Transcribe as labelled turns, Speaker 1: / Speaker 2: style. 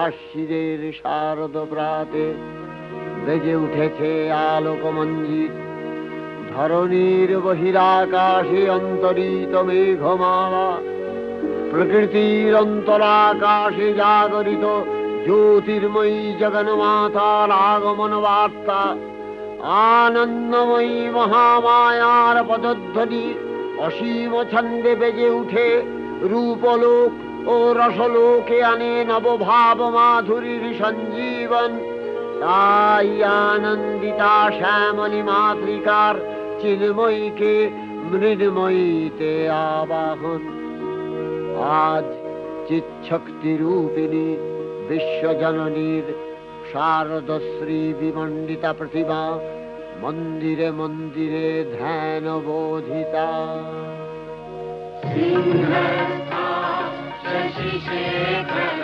Speaker 1: আশ্বিরের শারদ প্রাতে বেজে উঠেছে আলোকমঞ্জিত। ধরণীর বহিরাকাশে অন্তরিত মেঘমালা, প্রকৃতির অন্তরাকাশে জাগরিত জ্যোতির্ময়ী জগন্মাতার আগমন বার্তা। আনন্দময়ী মহামায়ার পদধ্বনি অসীম ছন্দে বেজে উঠে রূপলোক ও রসলোকে আনে নবভাব মাধুরীর সঞ্জীবন। তাই আনন্দিতা শ্যামলী মাতৃকার চিন্ময়ীকে মৃন্ময়ীতে আবাহন। আজ চিৎশক্তি রূপিণী বিশ্বজননীর শারদশ্রী বিমণ্ডিতা প্রতিমা মন্দিরে মন্দিরে ধ্যান বোধিতা।
Speaker 2: সিংহস্থা শশিশেখর